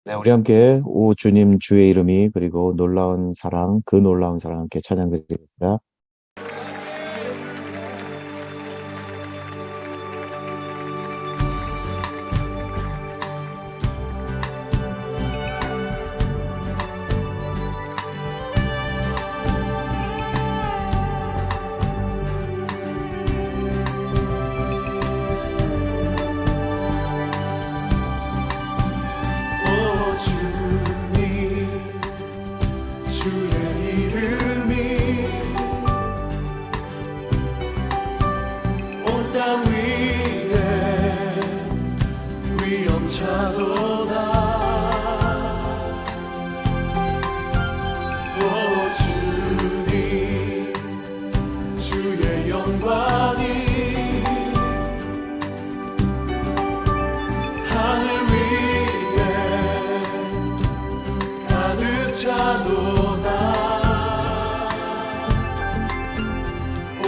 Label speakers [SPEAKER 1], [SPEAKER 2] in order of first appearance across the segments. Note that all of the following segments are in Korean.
[SPEAKER 1] 네, 우리 함께 오 주님 주의 이름이 그리고 놀라운 사랑, 그 놀라운 사랑 함께 찬양드리겠습니다.
[SPEAKER 2] 오 주님 주의 이름이 온 땅 위에 위엄차도다. 오 주님 주의 영광이 하늘 위에 가득 차도다. 오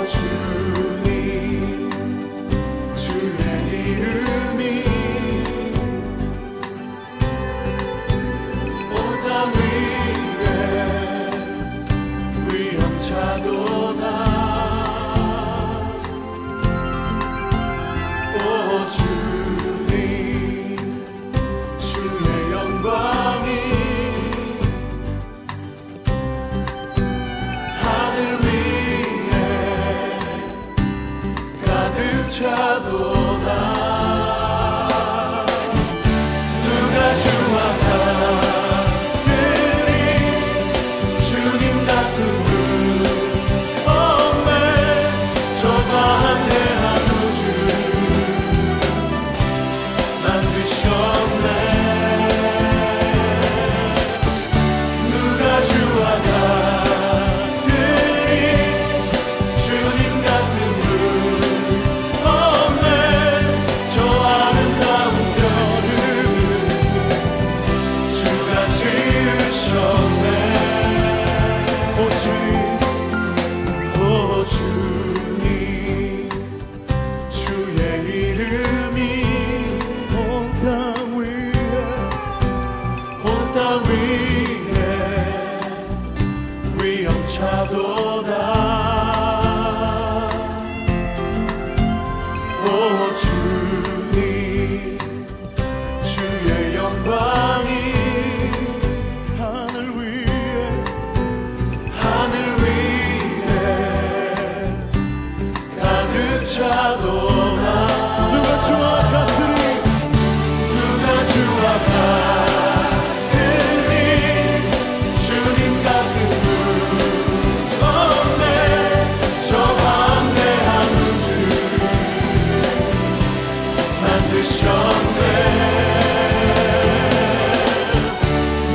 [SPEAKER 2] 주님 주의 이름이 온 땅 위에 위엄차도다. 오 주님 주의 영광이 하늘 위에 가득 차도다. 누가 주와 같으리 주님 같은 분 없네. 저 광대한 우주 만드셨네. 누가 주와 같으리 주님 같은 분 없네. 저 아름다운 별을 주가 지으셨네. 오 주님 주의 이름이 온 땅 위에 위엄차도다. 오 주님 주의 영광이 하늘 위에 가득 차도다. 누가 주와 같으리 누가 주와 같으리 주님 같은 분 없네. 저 광대한 우주 만드셨네.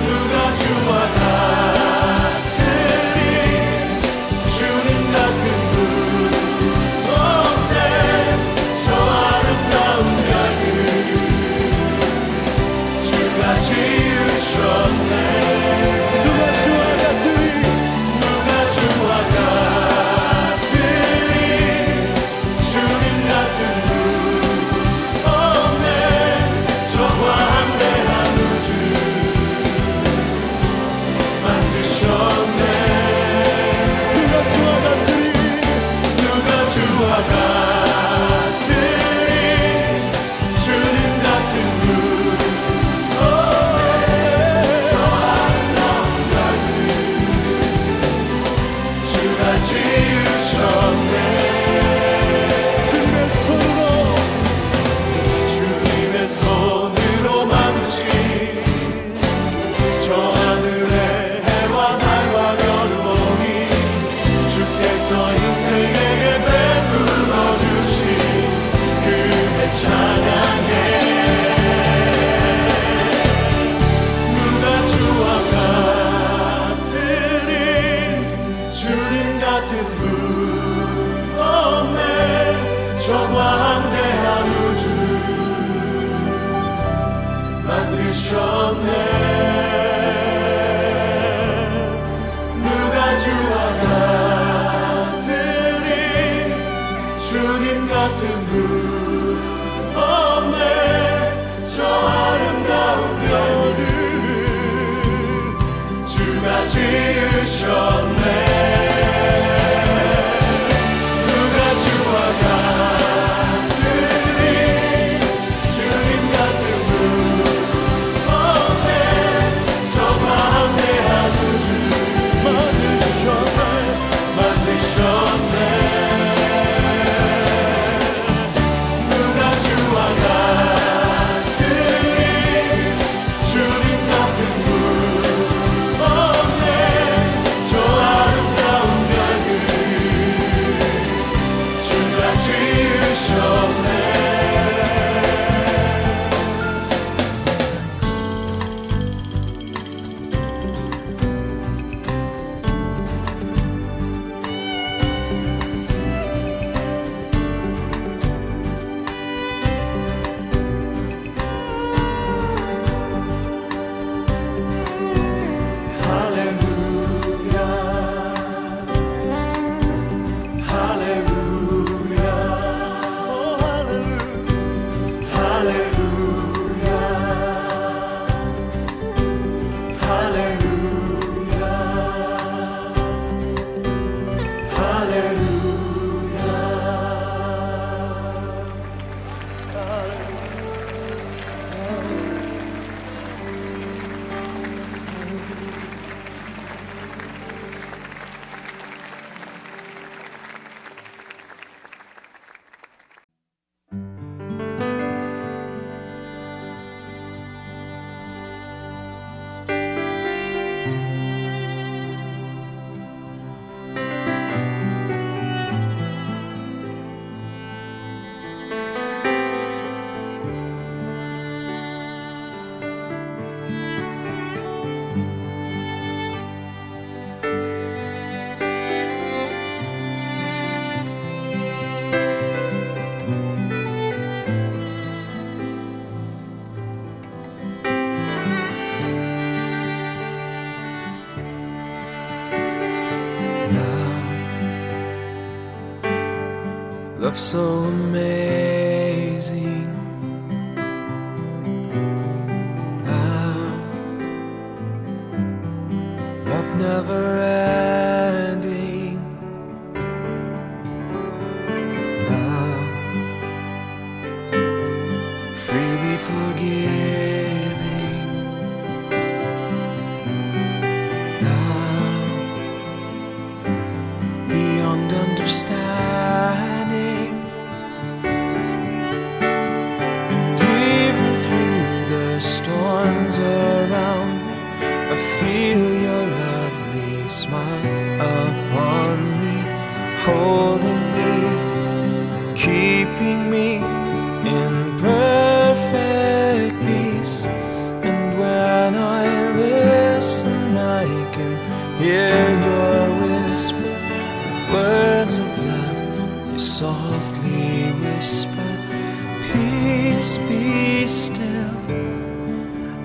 [SPEAKER 2] 누가 주와 같으리 주님 같은 분 없네. 저 아름다운 별을 주가 지으셨네. 누가 주와 같으리 누가 주와 같으리 주님 같은 분 없네. 저 광대한 우주 만드셨네. 누가 주와 같으리 누가 주와 같으리 주님 같은 분 없네. 저 아름다운 별을 주가 지으셨네. 주님의 손으로 만드신 저 하늘의 해와 달과 별봉이 주께서 인생에게 베풀어 주신 그의 찬양해. 누가 주와 같으리 주님 같은 분 없네. 저 광대한 우주 만드셨네. 누가 주와 같으리 주님 같은 분 없네. 저 아름다운 별들 지으셨네. 누가 주와 같으리 주님 같은 분 없네. 저 방대하신 주 만드셨네. 누가 주와 같으리 주님 같은 분 없네. 저 아름다운 별들 주가 지으셨네. 할렐루야 할렐루야 할렐루야 할렐루야
[SPEAKER 3] Love so amazing. Love never ending. Love freely forgiving. Love beyond understanding. And even through the storms around me, I feel your lovely smile upon me, holding me, keeping me in perfect peace. And when I listen, I can hear your whisper with words of love. You softly whisper, peace be still.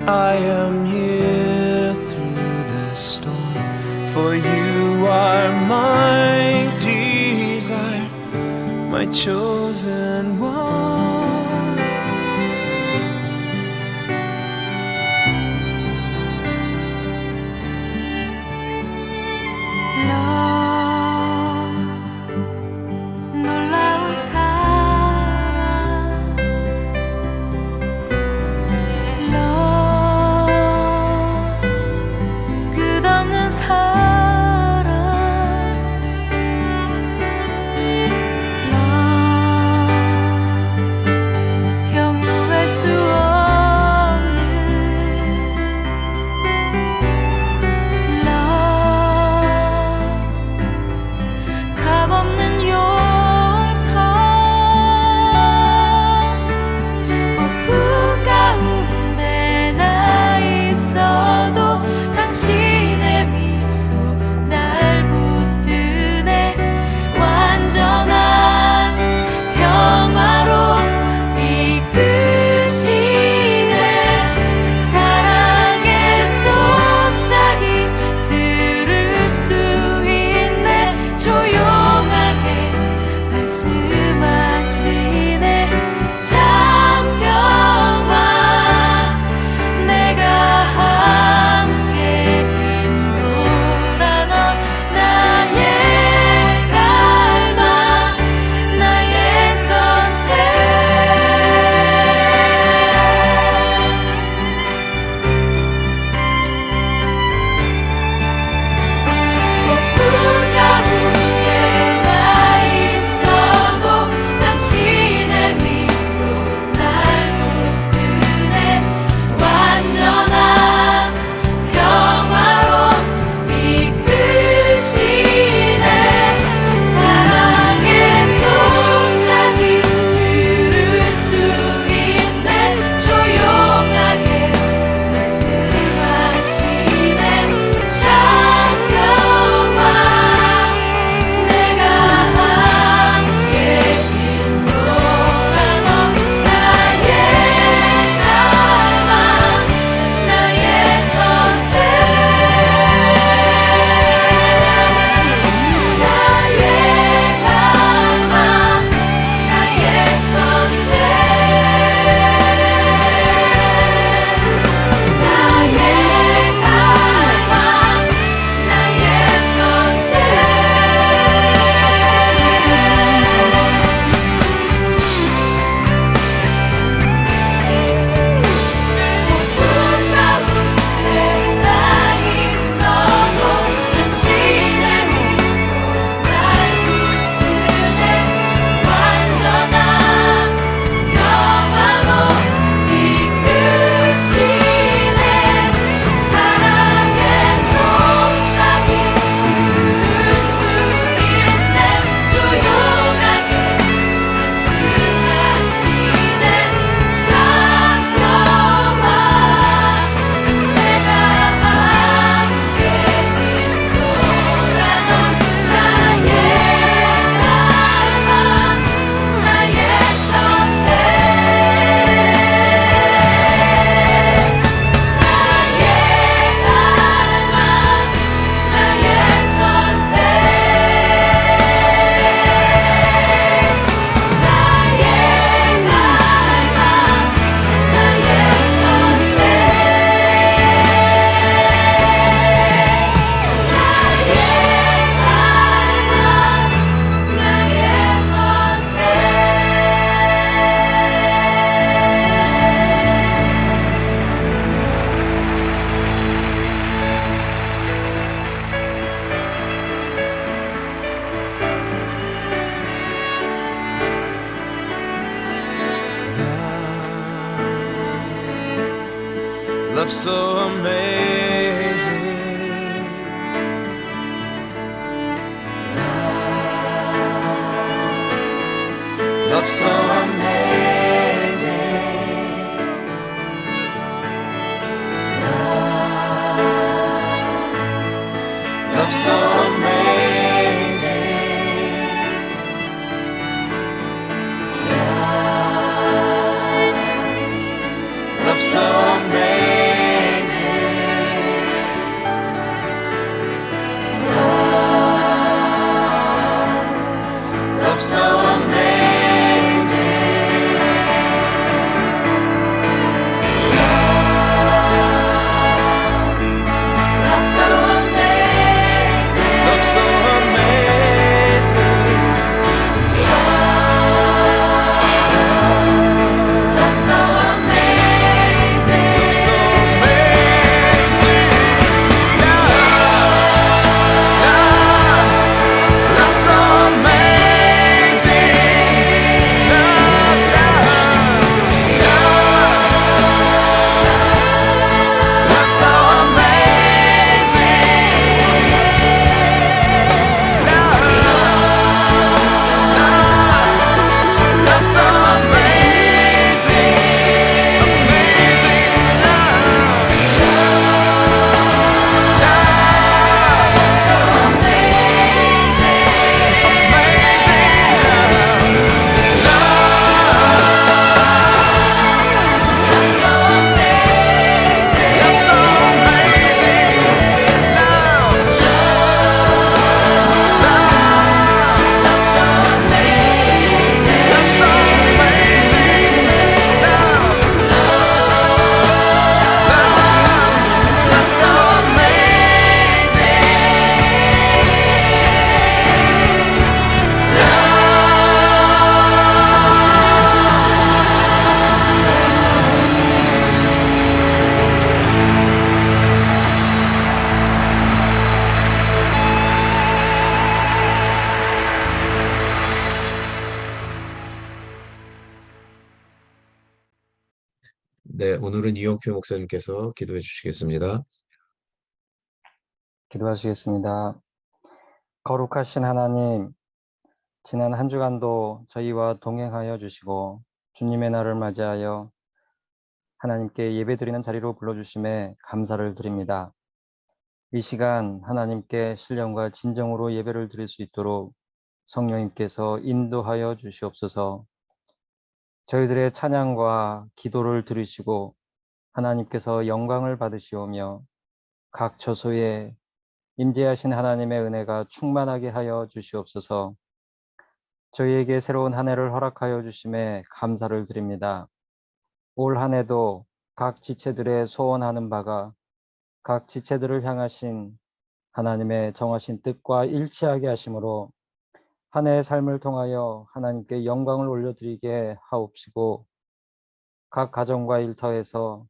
[SPEAKER 3] I am here through the storm, for you are my desire, my chosen one.
[SPEAKER 4] Love, 놀라운 사랑. Love, 끝없는 사랑. Love,
[SPEAKER 3] love so amazing, love so amazing, love so amazing, love so amazing, love so amazing, love so amazing, love so amazing, love so amazing, love so amazing, love so amazing, love so
[SPEAKER 1] 네, 오늘은 이영표 목사님께서 기도해 주시겠습니다.
[SPEAKER 5] 기도하시겠습니다. 거룩하신 하나님, 지난 한 주간도 저희와 동행하여 주시고 주님의 날을 맞이하여 하나님께 예배드리는 자리로 불러주심에 감사를 드립니다. 이 시간 하나님께 신령과 진정으로 예배를 드릴 수 있도록 성령님께서 인도하여 주시옵소서. 저희들의 찬양과 기도를 들으시고 하나님께서 영광을 받으시오며 각 처소에 임재하신 하나님의 은혜가 충만하게 하여 주시옵소서. 저희에게 새로운 한 해를 허락하여 주심에 감사를 드립니다. 올 한 해도 각 지체들의 소원하는 바가 각 지체들을 향하신 하나님의 정하신 뜻과 일치하게 하심으로 한 해의 삶을 통하여 하나님께 영광을 올려드리게 하옵시고 각 가정과 일터에서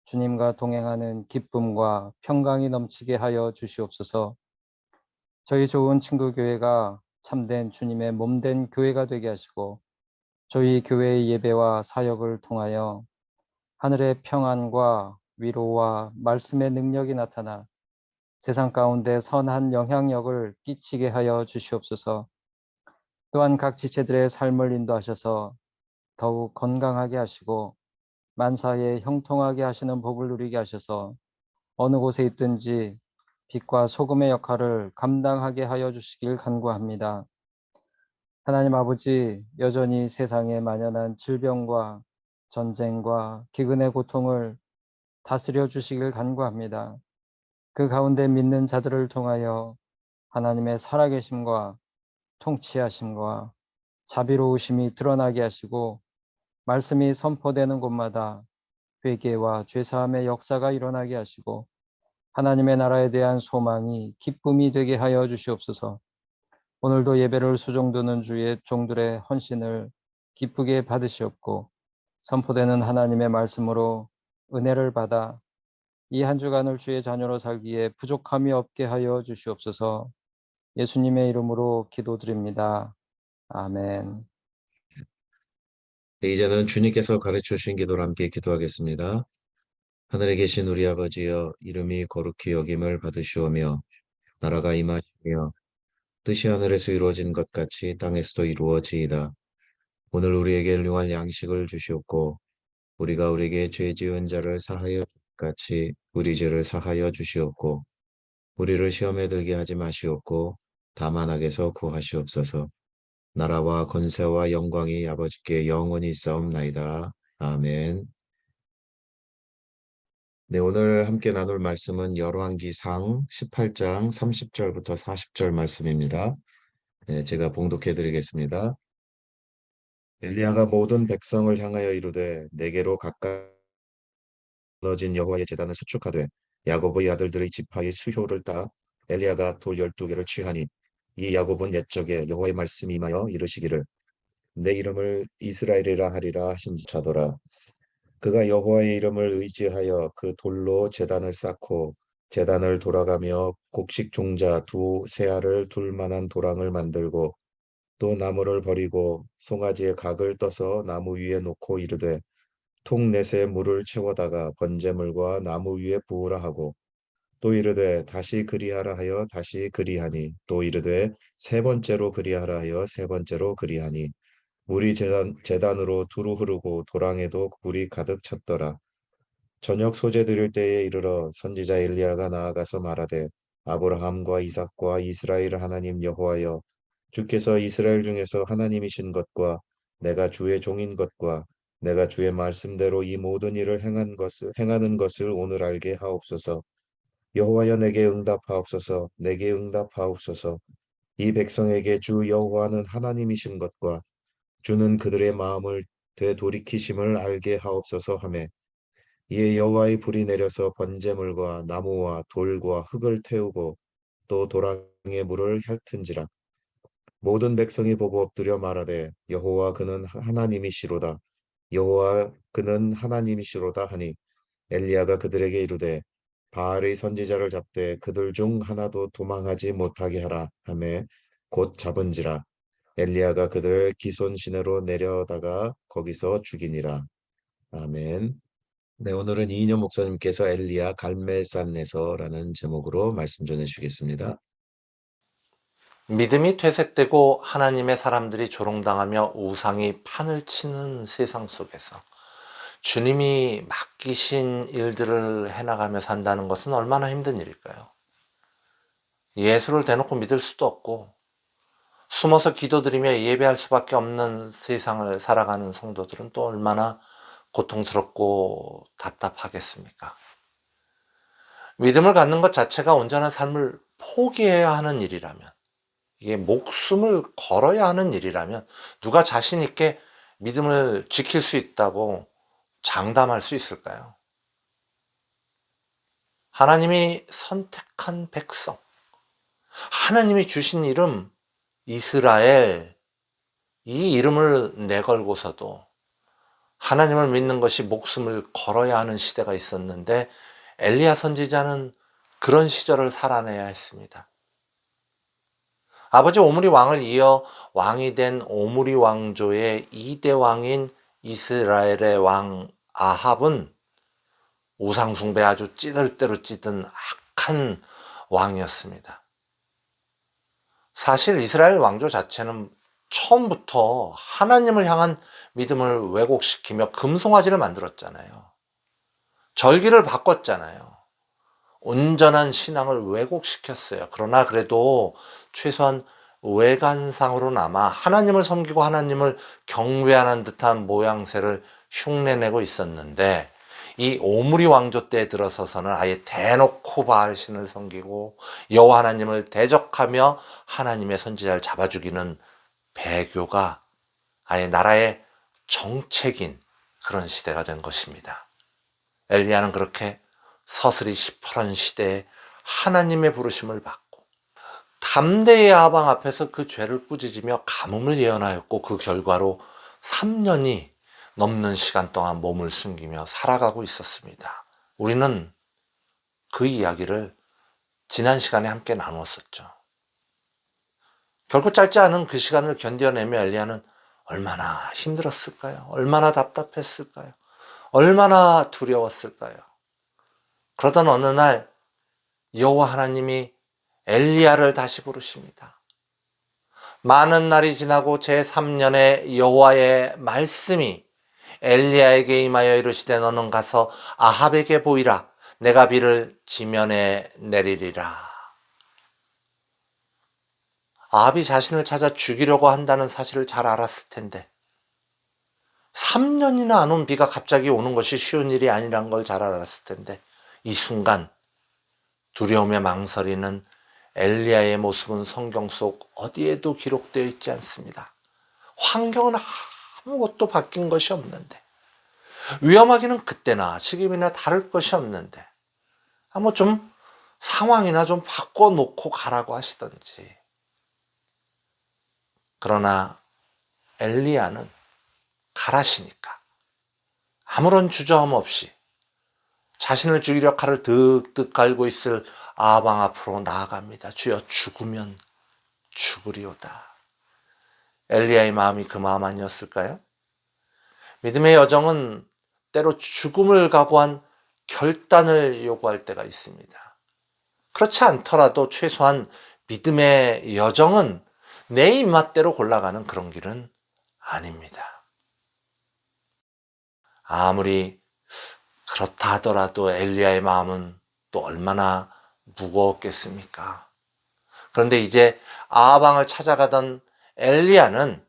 [SPEAKER 5] 주님과 동행하는 기쁨과 평강이 넘치게 하여 주시옵소서. 저희 좋은 친구 교회가 참된 주님의 몸된 교회가 되게 하시고 저희 교회의 예배와 사역을 통하여 하늘의 평안과 위로와 말씀의 능력이 나타나 세상 가운데 선한 영향력을 끼치게 하여 주시옵소서. 또한 각 지체들의 삶을 인도하셔서 더욱 건강하게 하시고 만사에 형통하게 하시는 복을 누리게 하셔서 어느 곳에 있든지 빛과 소금의 역할을 감당하게 하여 주시길 간구합니다. 하나님 아버지, 여전히 세상에 만연한 질병과 전쟁과 기근의 고통을 다스려 주시길 간구합니다. 그 가운데 믿는 자들을 통하여 하나님의 살아계심과 통치하심과 자비로우심이 드러나게 하시고 말씀이 선포되는 곳마다 회개와 죄사함의 역사가 일어나게 하시고 하나님의 나라에 대한 소망이 기쁨이 되게 하여 주시옵소서. 오늘도 예배를 수종드는 주의 종들의 헌신을 기쁘게 받으시옵고 선포되는 하나님의 말씀으로 은혜를 받아 이 한 주간을 주의 자녀로 살기에 부족함이 없게 하여 주시옵소서. 예수님의 이름으로 기도드립니다. 아멘.
[SPEAKER 1] 네, 이제는 주님께서 가르쳐 주신 기도를 함께 기도하겠습니다. 하늘에 계신 우리 아버지여, 이름이 거룩히 여김을 받으시오며, 나라가 임하시며, 뜻이 하늘에서 이루어진 것 같이 땅에서도 이루어지이다. 오늘 우리에게 일용할 양식을 주시옵고, 우리가 우리에게 죄 지은 자를 사하여 줄 같이 우리 죄를 사하여 주시옵고, 우리를 시험에 들게 하지 마시옵고, 다만 악에서 구하시옵소서. 나라와 권세와 영광이 아버지께 영원히 있사옵나이다. 아멘. 네, 오늘 함께 나눌 말씀은 열왕기상 18장 30절부터 40절 말씀입니다. 네, 제가 봉독해 드리겠습니다. 엘리야가 모든 백성을 향하여 이르되 내게로 가까이 떨어진 여호와의 제단을 수축하되 야곱의 아들들의 지파의 수효를 따 엘리야가 돌 12개를 취하니 이 야곱은 옛적에 여호와의 말씀이 임하여 이르시기를 내 이름을 이스라엘이라 하리라 하신지처더라. 그가 여호와의 이름을 의지하여 그 돌로 제단을 쌓고 제단을 돌아가며 곡식 종자 두 세알을 둘 만한 도랑을 만들고 또 나무를 버리고 송아지의 각을 떠서 나무 위에 놓고 이르되 통 넷에 물을 채워다가 번제물과 나무 위에 부으라 하고 또 이르되 다시 그리하라 하여 다시 그리하니 또 이르되 세 번째로 그리하라 하여 세 번째로 그리하니 물이 제단으로 두루 흐르고 도랑에도 물이 가득 찼더라. 저녁 소재 드릴 때에 이르러 선지자 엘리야가 나아가서 말하되 아브라함과 이삭과 이스라엘 하나님 여호와여 주께서 이스라엘 중에서 하나님이신 것과 내가 주의 종인 것과 내가 주의 말씀대로 이 모든 일을 행하는 것을 오늘 알게 하옵소서. 여호와여 내게 응답하옵소서. 내게 응답하옵소서. 이 백성에게 주 여호와는 하나님이신 것과 주는 그들의 마음을 되돌이키심을 알게 하옵소서 하매 이에 여호와의 불이 내려서 번제물과 나무와 돌과 흙을 태우고 또 도랑의 물을 핥은지라 모든 백성이 보고 엎드려 말하되 여호와 그는 하나님이시로다. 여호와 그는 하나님이시로다 하니 엘리야가 그들에게 이르되 바알의 선지자를 잡되 그들 중 하나도 도망하지 못하게 하라 하매 곧 잡은지라 엘리야가 그들을 기손 시내로 내려다가 거기서 죽이니라. 아멘. 네, 오늘은 이인영 목사님께서 엘리야 갈멜산에서라는 제목으로 말씀 전해 주시겠습니다.
[SPEAKER 6] 믿음이 퇴색되고 하나님의 사람들이 조롱당하며 우상이 판을 치는 세상 속에서 주님이 맡기신 일들을 해나가며 산다는 것은 얼마나 힘든 일일까요? 예수를 대놓고 믿을 수도 없고 숨어서 기도드리며 예배할 수밖에 없는 세상을 살아가는 성도들은 또 얼마나 고통스럽고 답답하겠습니까? 믿음을 갖는 것 자체가 온전한 삶을 포기해야 하는 일이라면, 이게 목숨을 걸어야 하는 일이라면 누가 자신 있게 믿음을 지킬 수 있다고 장담할 수 있을까요? 하나님이 선택한 백성, 하나님이 주신 이름 이스라엘, 이 이름을 내걸고서도 하나님을 믿는 것이 목숨을 걸어야 하는 시대가 있었는데 엘리야 선지자는 그런 시절을 살아내야 했습니다. 아버지 오므리 왕을 이어 왕이 된 오므리 왕조의 2대 왕인 이스라엘의 왕 아합은 우상숭배 아주 찌들 대로 찌든 악한 왕이었습니다. 사실 이스라엘 왕조 자체는 처음부터 하나님을 향한 믿음을 왜곡시키며 금송아지를 만들었잖아요. 절기를 바꿨잖아요. 온전한 신앙을 왜곡시켰어요. 그러나 그래도 최소한 외관상으로나마 하나님을 섬기고 하나님을 경배하는 듯한 모양새를 흉내내고 있었는데 이 오므리 왕조 때에 들어서서는 아예 대놓고 바알신을 섬기고 여호와 하나님을 대적하며 하나님의 선지자를 잡아 죽이는 배교가 아예 나라의 정책인 그런 시대가 된 것입니다. 엘리야는 그렇게 서슬이 시퍼런 시대에 하나님의 부르심을 받고 담대의 아방 앞에서 그 죄를 꾸짖으며 가뭄을 예언하였고 그 결과로 3년이 넘는 시간 동안 몸을 숨기며 살아가고 있었습니다. 우리는 그 이야기를 지난 시간에 함께 나누었었죠. 결코 짧지 않은 그 시간을 견뎌내며 엘리야는 얼마나 힘들었을까요? 얼마나 답답했을까요? 얼마나 두려웠을까요? 그러던 어느 날 여호와 하나님이 엘리야를 다시 부르십니다. 많은 날이 지나고 제3년에 여호와의 말씀이 엘리야에게 임하여 이르시되 너는 가서 아합에게 보이라. 내가 비를 지면에 내리리라. 아합이 자신을 찾아 죽이려고 한다는 사실을 잘 알았을 텐데 3년이나 안 온 비가 갑자기 오는 것이 쉬운 일이 아니란 걸 잘 알았을 텐데 이 순간 두려움에 망설이는 엘리야의 모습은 성경 속 어디에도 기록되어 있지 않습니다. 환경은 아무것도 바뀐 것이 없는데 위험하기는 그때나 지금이나 다를 것이 없는데 뭐 좀 상황이나 좀 바꿔놓고 가라고 하시던지. 그러나 엘리야는 가라시니까 아무런 주저함 없이 자신을 죽이려 칼을 득득 갈고 있을 아방 앞으로 나아갑니다. 주여 죽으면 죽으리오다. 엘리야의 마음이 그 마음 아니었을까요? 믿음의 여정은 때로 죽음을 각오한 결단을 요구할 때가 있습니다. 그렇지 않더라도 최소한 믿음의 여정은 내 입맛대로 골라가는 그런 길은 아닙니다. 아무리 그렇다 하더라도 엘리야의 마음은 또 얼마나 무거웠겠습니까? 그런데 이제 아합왕을 찾아가던 엘리야는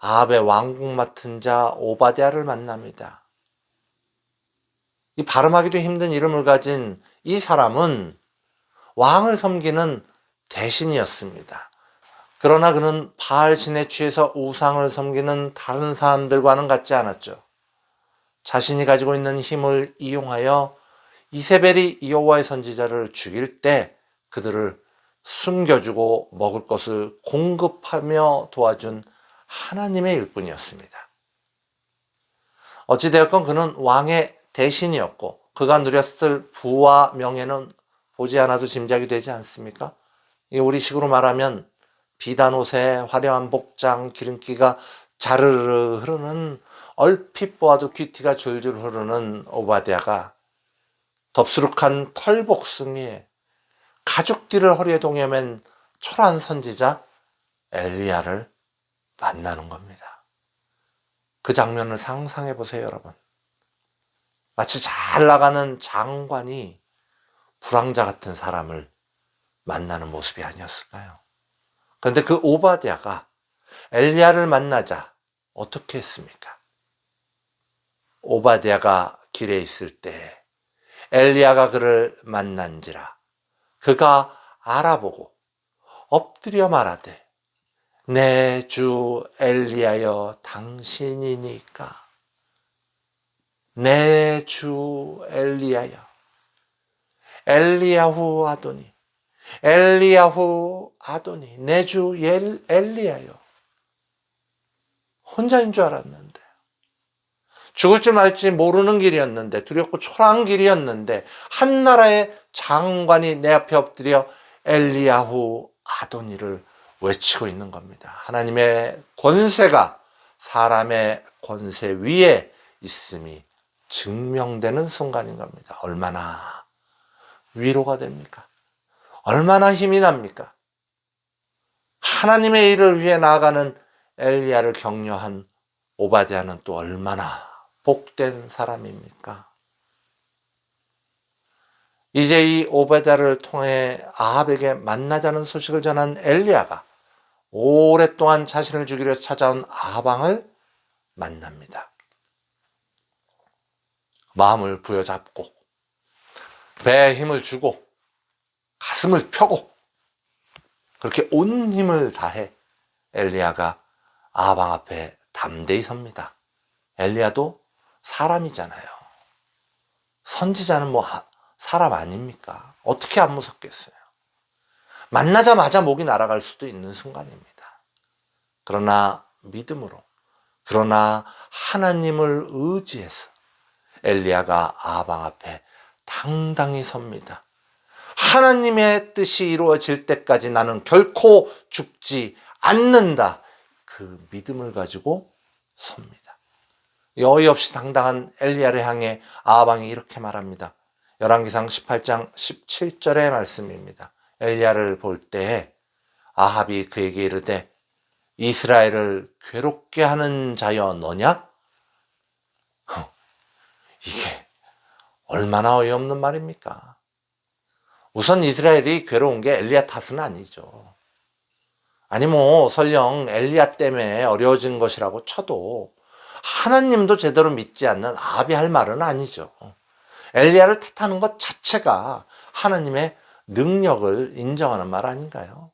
[SPEAKER 6] 아합의 왕궁 맡은 자 오바댜를 만납니다. 이 발음하기도 힘든 이름을 가진 이 사람은 왕을 섬기는 대신이었습니다. 그러나 그는 바알신에 취해서 우상을 섬기는 다른 사람들과는 같지 않았죠. 자신이 가지고 있는 힘을 이용하여 이세벨이 여호와의 선지자를 죽일 때 그들을 숨겨주고 먹을 것을 공급하며 도와준 하나님의 일꾼이었습니다. 어찌되었건 그는 왕의 대신이었고 그가 누렸을 부와 명예는 보지 않아도 짐작이 되지 않습니까? 우리식으로 말하면 비단 옷에 화려한 복장, 기름기가 자르르 흐르는 얼핏 보아도 귀티가 줄줄 흐르는 오바댜가 덥수룩한 털복숭이에 가죽띠를 허리에 동여맨 초라한 선지자 엘리야를 만나는 겁니다. 그 장면을 상상해 보세요, 여러분. 마치 잘 나가는 장관이 불황자 같은 사람을 만나는 모습이 아니었을까요? 그런데 그 오바댜가 엘리야를 만나자 어떻게 했습니까? 오바댜가 길에 있을 때 엘리야가 그를 만난지라 그가 알아보고 엎드려 말하되 내 주 엘리야여 당신이니까. 내 주 엘리야여 엘리야후 아도니 엘리야후 아도니 내 주 엘리야여. 혼자인 줄 알았는데 죽을지 말지 모르는 길이었는데 두렵고 초라한 길이었는데 한 나라의 장관이 내 앞에 엎드려 엘리야후 아도니를 외치고 있는 겁니다. 하나님의 권세가 사람의 권세 위에 있음이 증명되는 순간인 겁니다. 얼마나 위로가 됩니까? 얼마나 힘이 납니까? 하나님의 일을 위해 나아가는 엘리야를 격려한 오바댜는 또 얼마나 복된 사람입니까? 이제 이 오바댜를 통해 아합에게 만나자는 소식을 전한 엘리야가 오랫동안 자신을 죽이려 찾아온 아합왕을 만납니다. 마음을 부여잡고 배에 힘을 주고 가슴을 펴고 그렇게 온 힘을 다해 엘리야가 아합왕 앞에 담대히 섭니다. 엘리야도 사람이잖아요. 선지자는 사람 아닙니까? 어떻게 안 무섭겠어요? 만나자마자 목이 날아갈 수도 있는 순간입니다. 그러나 믿음으로, 그러나 하나님을 의지해서 엘리야가 아합왕 앞에 당당히 섭니다. 하나님의 뜻이 이루어질 때까지 나는 결코 죽지 않는다. 그 믿음을 가지고 섭니다. 어이없이 당당한 엘리야를 향해 아합왕이 이렇게 말합니다. 열왕기상 18장 17절의 말씀입니다. 엘리야를 볼 때 아합이 그에게 이르되 이스라엘을 괴롭게 하는 자여 너냐? 이게 얼마나 어이없는 말입니까? 우선 이스라엘이 괴로운 게 엘리야 탓은 아니죠. 아니 설령 엘리야 때문에 어려워진 것이라고 쳐도 하나님도 제대로 믿지 않는 아합이 할 말은 아니죠. 엘리야를 탓하는 것 자체가 하나님의 능력을 인정하는 말 아닌가요?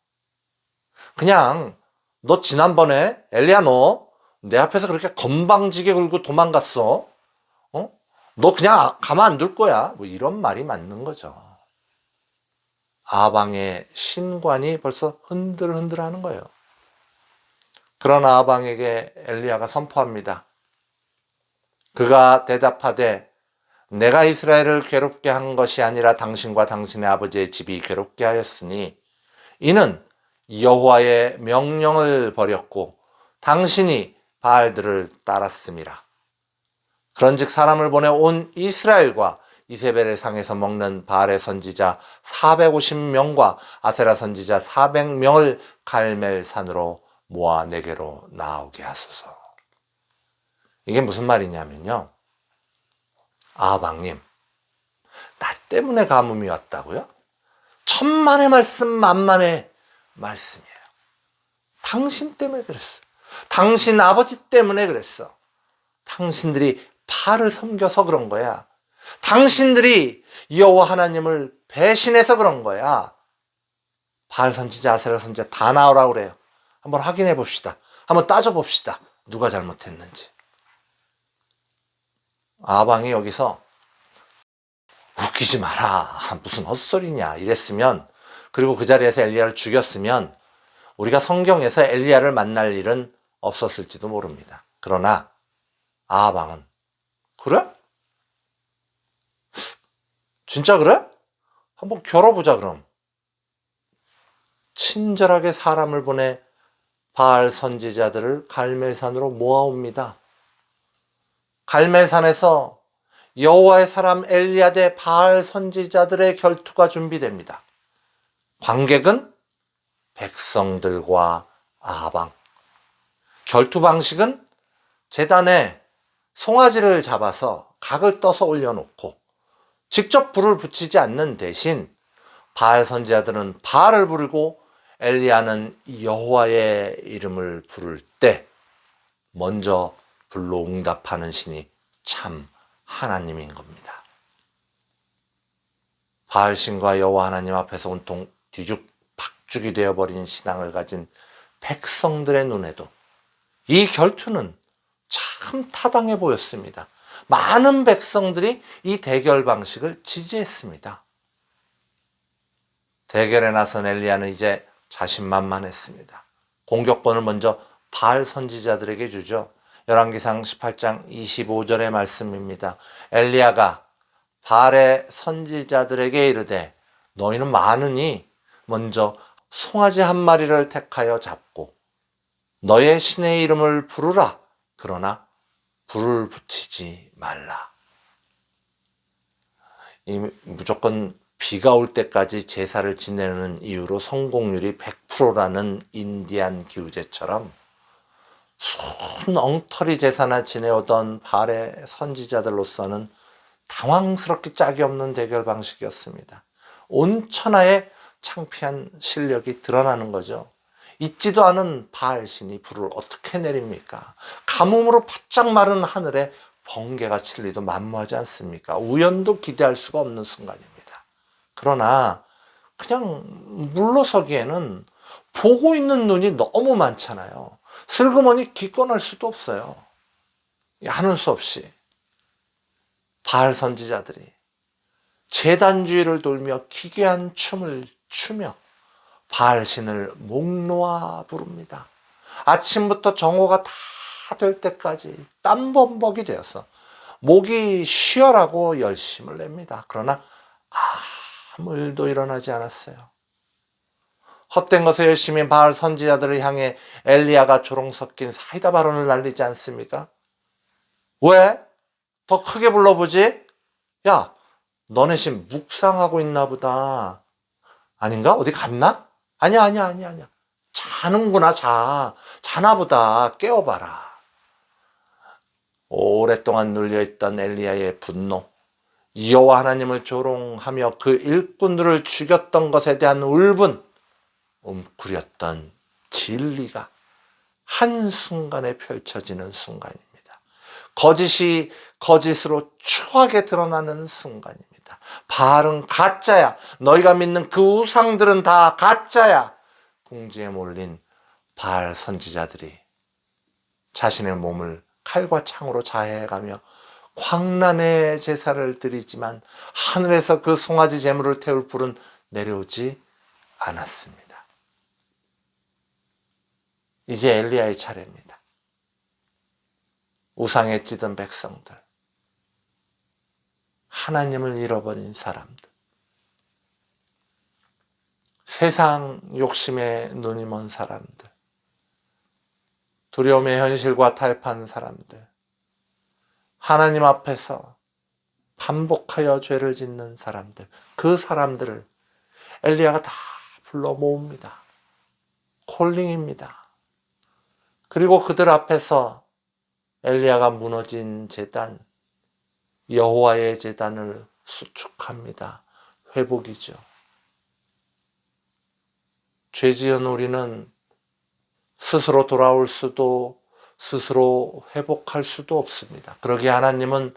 [SPEAKER 6] 그냥 너 지난번에 엘리야 너 내 앞에서 그렇게 건방지게 굴고 도망갔어. 너 그냥 가만 안 둘 거야. 이런 말이 맞는 거죠. 아방의 신관이 벌써 흔들흔들 하는 거예요. 그런 아방에게 엘리야가 선포합니다. 그가 대답하되 내가 이스라엘을 괴롭게 한 것이 아니라 당신과 당신의 아버지의 집이 괴롭게 하였으니 이는 여호와의 명령을 버렸고 당신이 바알들을 따랐음이라. 그런즉 사람을 보내 온 이스라엘과 이세벨의 상에서 먹는 바알의 선지자 450명과 아세라 선지자 400명을 갈멜산으로 모아 내게로 나오게 하소서. 이게 무슨 말이냐면요. 아방님, 나 때문에 가뭄이 왔다고요? 천만의 말씀 만만의 말씀이에요. 당신 때문에 그랬어. 당신 아버지 때문에 그랬어. 당신들이 바알을 섬겨서 그런 거야. 당신들이 여호와 하나님을 배신해서 그런 거야. 바알 선지자, 아세라 선지자 다 나오라고 그래요. 한번 확인해 봅시다. 한번 따져 봅시다. 누가 잘못했는지. 아방이 여기서 웃기지 마라. 무슨 헛소리냐 이랬으면, 그리고 그 자리에서 엘리야를 죽였으면 우리가 성경에서 엘리야를 만날 일은 없었을지도 모릅니다. 그러나 아방은 그래? 진짜 그래? 한번 겨뤄보자 그럼. 친절하게 사람을 보내 바알 선지자들을 갈멜산으로 모아옵니다. 갈멜산에서 여호와의 사람 엘리야 대 바알 선지자들의 결투가 준비됩니다. 관객은 백성들과 아방. 결투 방식은 제단에 송아지를 잡아서 각을 떠서 올려놓고 직접 불을 붙이지 않는 대신 바알 선지자들은 바알을 부르고 엘리야는 여호와의 이름을 부를 때 먼저 불로 응답하는 신이 참 하나님인 겁니다. 바알 신과 여호와 하나님 앞에서 온통 뒤죽박죽이 되어버린 신앙을 가진 백성들의 눈에도 이 결투는 참 타당해 보였습니다. 많은 백성들이 이 대결 방식을 지지했습니다. 대결에 나선 엘리야는 이제 자신만만했습니다. 공격권을 먼저 바알 선지자들에게 주죠. 열왕기상 18장 25절의 말씀입니다. 엘리야가 바알의 선지자들에게 이르되 너희는 많으니 먼저 송아지 한 마리를 택하여 잡고 너의 신의 이름을 부르라. 그러나 불을 붙이지 말라. 무조건 비가 올 때까지 제사를 지내는 이유로 성공률이 100%라는 인디안 기우제처럼 순 엉터리 제사나 지내오던 바알의 선지자들로서는 당황스럽게 짝이 없는 대결 방식이었습니다. 온 천하의 창피한 실력이 드러나는 거죠. 있지도 않은 바알 신이 불을 어떻게 내립니까? 가뭄으로 바짝 마른 하늘에 번개가 칠 리도 만무하지 않습니까? 우연도 기대할 수가 없는 순간입니다. 그러나 그냥 물러서기에는 보고 있는 눈이 너무 많잖아요. 슬그머니 기권할 수도 없어요. 하는 수 없이 바알 선지자들이 제단주의를 돌며 기괴한 춤을 추며 바알 신을 목 놓아 부릅니다. 아침부터 정오가 다 될 때까지 땀범벅이 되어서 목이 쉬어라고 열심을 냅니다. 그러나 아무 일도 일어나지 않았어요. 헛된 것에 열심히 바알 선지자들을 향해 엘리야가 조롱 섞인 사이다 발언을 날리지 않습니까? 왜? 더 크게 불러보지? 야, 너네 지금 묵상하고 있나 보다. 아닌가? 어디 갔나? 아니야. 자는구나, 자나 보다. 깨워봐라. 오랫동안 눌려있던 엘리야의 분노, 여호와 하나님을 조롱하며 그 일꾼들을 죽였던 것에 대한 울분, 웅크렸던 진리가 한순간에 펼쳐지는 순간입니다. 거짓이 거짓으로 추하게 드러나는 순간입니다. 바알은 가짜야. 너희가 믿는 그 우상들은 다 가짜야. 궁지에 몰린 바알 선지자들이 자신의 몸을 칼과 창으로 자해해가며 광란의 제사를 드리지만 하늘에서 그 송아지 제물을 태울 불은 내려오지 않았습니다. 이제 엘리야의 차례입니다. 우상에 찌든 백성들, 하나님을 잃어버린 사람들, 세상 욕심에 눈이 먼 사람들, 두려움의 현실과 타협한 사람들, 하나님 앞에서 반복하여 죄를 짓는 사람들, 그 사람들을 엘리야가 다 불러 모읍니다. 콜링입니다. 그리고 그들 앞에서 엘리야가 무너진 제단, 여호와의 제단을 수축합니다. 회복이죠. 죄 지은 우리는 스스로 돌아올 수도 스스로 회복할 수도 없습니다. 그러기에 하나님은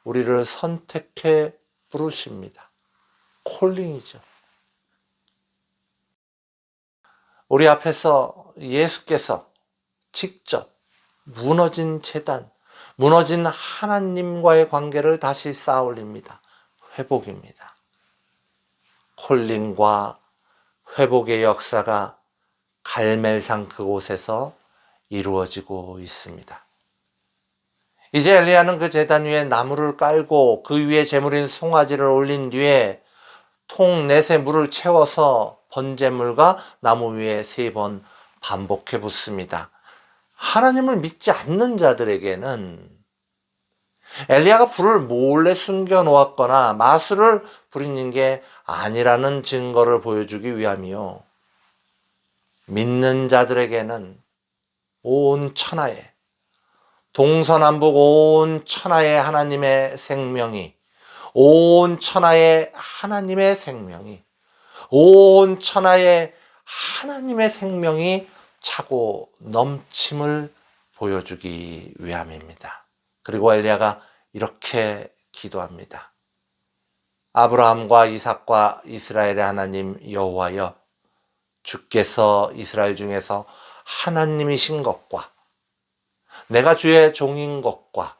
[SPEAKER 6] 우리를 선택해 부르십니다. 콜링이죠. 우리 앞에서 예수께서 직접 무너진 제단, 무너진 하나님과의 관계를 다시 쌓아 올립니다. 회복입니다. 콜링과 회복의 역사가 갈멜산 그곳에서 이루어지고 있습니다. 이제 엘리야는 그 제단 위에 나무를 깔고 그 위에 제물인 송아지를 올린 뒤에 통 넷에 물을 채워서 번제물과 나무 위에 3번 반복해 붓습니다. 하나님을 믿지 않는 자들에게는 엘리야가 불을 몰래 숨겨 놓았거나 마술을 부리는 게 아니라는 증거를 보여주기 위함이요, 믿는 자들에게는 온 천하에, 동서남북 온 천하에 하나님의 생명이, 온 천하에 하나님의 생명이, 온 천하에 하나님의 생명이 차고 넘침을 보여주기 위함입니다. 그리고 엘리야가 이렇게 기도합니다. 아브라함과 이삭과 이스라엘의 하나님 여호와여, 주께서 이스라엘 중에서 하나님이신 것과 내가 주의 종인 것과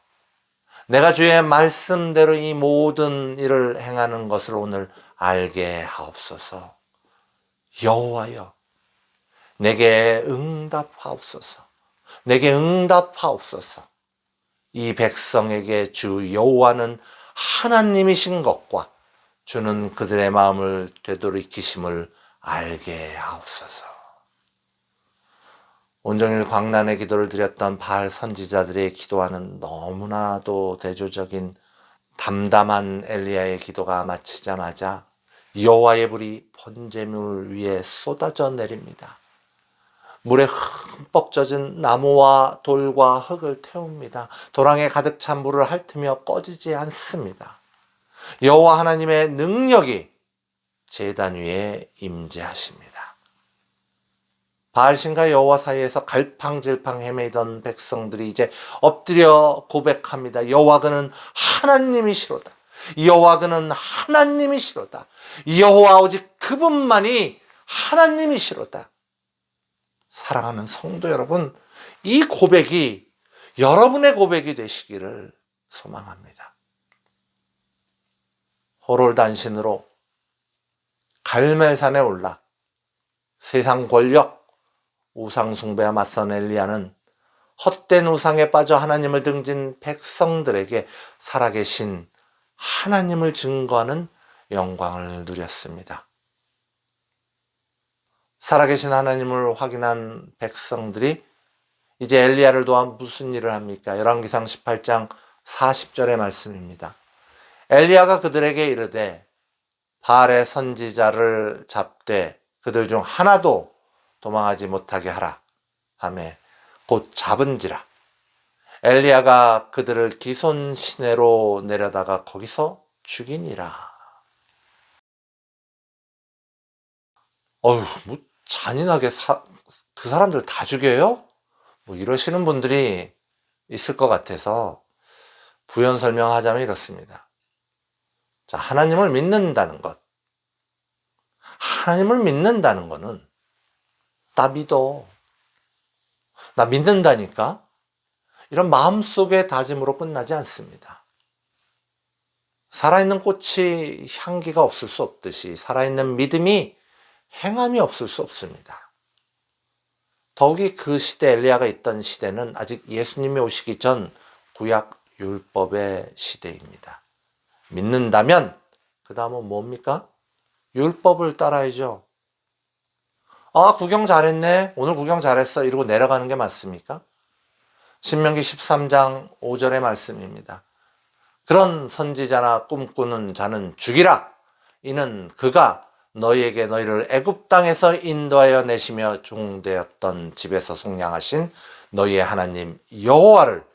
[SPEAKER 6] 내가 주의 말씀대로 이 모든 일을 행하는 것을 오늘 알게 하옵소서. 여호와여, 내게 응답하옵소서. 내게 응답하옵소서. 이 백성에게 주 여호와는 하나님이신 것과 주는 그들의 마음을 되돌이키심을 알게 하옵소서. 온종일 광란의 기도를 드렸던 바알 선지자들의 기도와는 너무나도 대조적인 담담한 엘리야의 기도가 마치자마자 여호와의 불이 번제물 위에 쏟아져 내립니다. 물에 흠뻑 젖은 나무와 돌과 흙을 태웁니다. 도랑에 가득 찬 물을 핥으며 꺼지지 않습니다. 여호와 하나님의 능력이 제단 위에 임재하십니다. 바알신과 여호와 사이에서 갈팡질팡 헤매던 백성들이 이제 엎드려 고백합니다. 여호와 그는 하나님이시로다. 여호와 그는 하나님이시로다. 여호와 오직 그분만이 하나님이시로다. 사랑하는 성도 여러분, 이 고백이 여러분의 고백이 되시기를 소망합니다. 호롤단신으로 갈멜산에 올라 세상 권력, 우상 숭배와 맞선 엘리야는 헛된 우상에 빠져 하나님을 등진 백성들에게 살아계신 하나님을 증거하는 영광을 누렸습니다. 살아계신 하나님을 확인한 백성들이 이제 엘리야를 도와 무슨 일을 합니까? 열왕기상 18장 40절의 말씀입니다. 엘리야가 그들에게 이르되 바알의 선지자를 잡되 그들 중 하나도 도망하지 못하게 하라 하매 곧 잡은지라. 엘리야가 그들을 기손 시내로 내려다가 거기서 죽이니라. 어휴, 뭐 잔인하게 그 사람들 다 죽여요? 뭐 이러시는 분들이 있을 것 같아서 부연 설명하자면 이렇습니다. 자, 하나님을 믿는다는 것. 하나님을 믿는다는 거는 나 믿어. 나 믿는다니까? 이런 마음속의 다짐으로 끝나지 않습니다. 살아있는 꽃이 향기가 없을 수 없듯이 살아있는 믿음이 행함이 없을 수 없습니다. 더욱이 그 시대, 엘리야가 있던 시대는 아직 예수님이 오시기 전 구약 율법의 시대입니다. 믿는다면 그 다음은 뭡니까? 율법을 따라야죠. 아, 구경 잘했네. 오늘 구경 잘했어. 이러고 내려가는 게 맞습니까? 신명기 13장 5절의 말씀입니다. 그런 선지자나 꿈꾸는 자는 죽이라. 이는 그가 너희에게 너희를 애굽 땅에서 인도하여 내시며 종되었던 집에서 속량하신 너희의 하나님 여호와를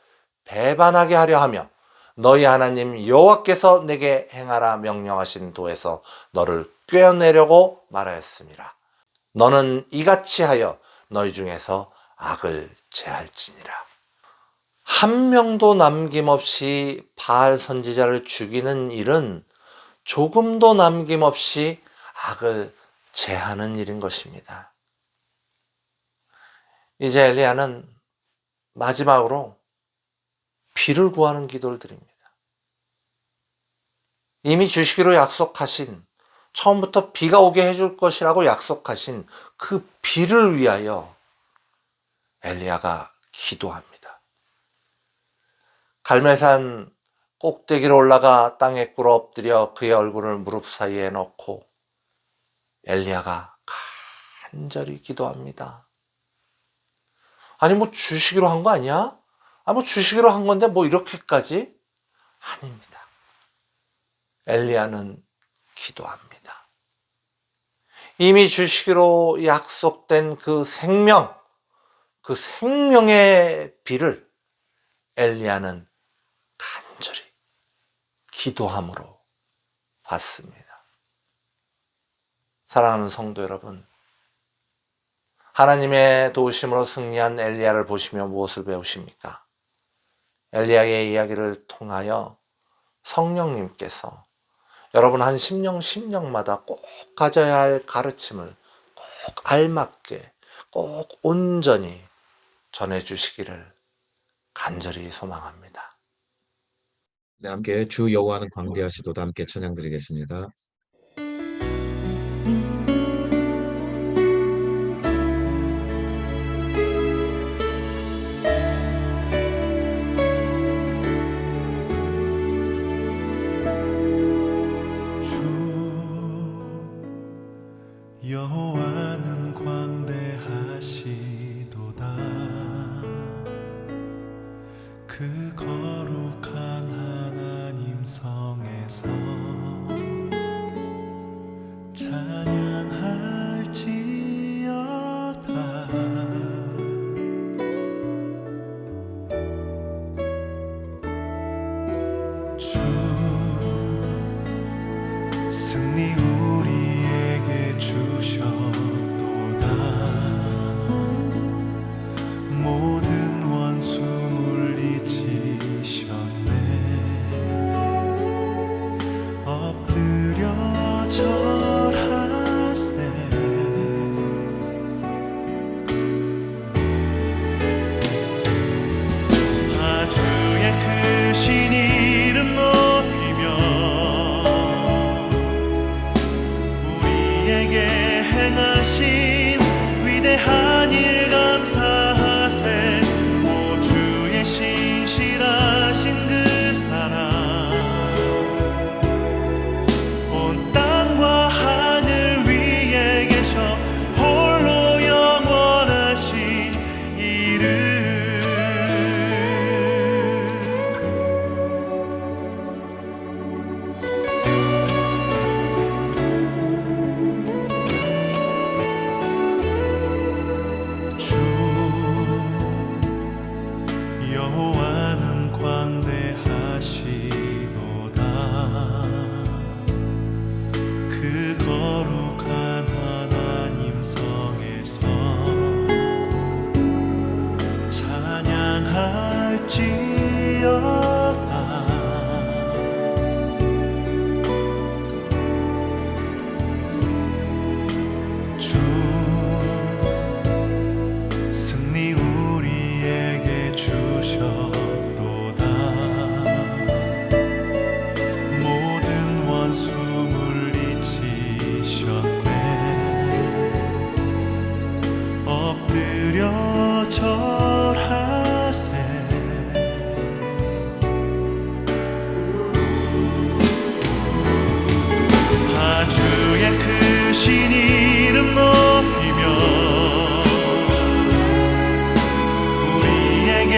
[SPEAKER 6] 배반하게 하려 하며 너희 하나님 여호와께서 내게 행하라 명령하신 도에서 너를 꿰어내려고 말하였음이라. 너는 이같이 하여 너희 중에서 악을 제할지니라. 한 명도 남김없이 바알 선지자를 죽이는 일은 조금도 남김없이 악을 제하는 일인 것입니다. 이제 엘리야는 마지막으로 비를 구하는 기도를 드립니다. 이미 주시기로 약속하신, 처음부터 비가 오게 해줄 것이라고 약속하신 그 비를 위하여 엘리야가 기도합니다. 갈멜산 꼭대기로 올라가 땅에 꿇어 엎드려 그의 얼굴을 무릎 사이에 넣고 엘리야가 간절히 기도합니다. 아니 뭐 주시기로 한 거 아니야? 뭐 주시기로 한 건데 뭐 이렇게까지? 아닙니다. 엘리야는 기도합니다. 이미 주시기로 약속된 그 생명의 비를 엘리야는 간절히 기도함으로 받습니다. 사랑하는 성도 여러분, 하나님의 도우심으로 승리한 엘리야를 보시며 무엇을 배우십니까? 엘리야의 이야기를 통하여 성령님께서 여러분 한 심령마다 꼭 가져야 할 가르침을 꼭 알맞게 꼭 온전히 전해주시기를 간절히 소망합니다.
[SPEAKER 1] 네, 함께 주 여호와는 광대하시도다 함께 찬양 드리겠습니다.
[SPEAKER 2] 여호와는 광대하시도다. 그 거룩한 하나님 성에서 크신 이름 높이며 우리에게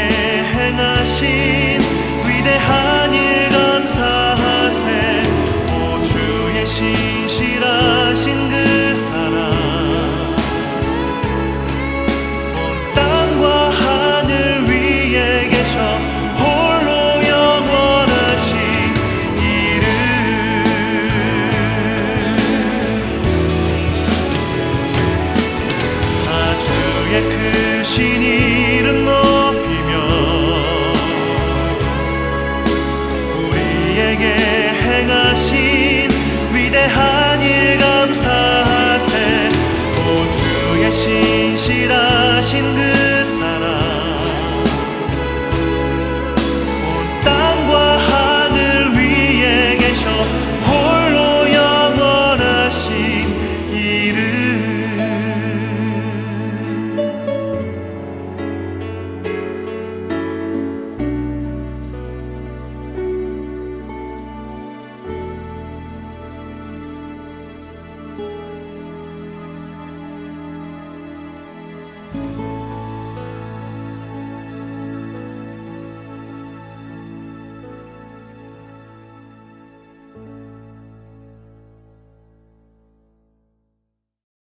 [SPEAKER 2] 행하신 위대한 일 감사하세. 오 주의 신실하신 그 사랑 온 땅과 하늘 위에 계셔 홀로 영원하신 이름. 아 주의 크신 이름 높이며 우리에게 행하신 위대한 일 감사하세. 오 주의 신실하신 그 사랑 온 땅과 하늘 위에 계셔 홀로 영원하신 이름.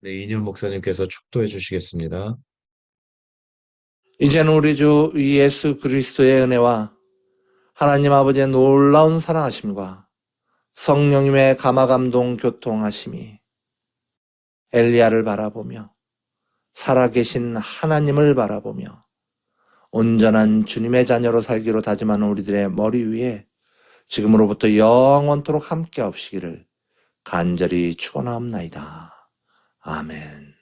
[SPEAKER 1] 네, 이년 목사님께서 축도해 주시겠습니다.
[SPEAKER 6] 이제는 우리 주 예수 그리스도의 은혜와 하나님 아버지의 놀라운 사랑하심과 성령님의 감화감동 교통하심이 엘리야를 바라보며 살아계신 하나님을 바라보며 온전한 주님의 자녀로 살기로 다짐하는 우리들의 머리 위에 지금으로부터 영원토록 함께 없으기를 간절히 축원하옵나이다. 아멘.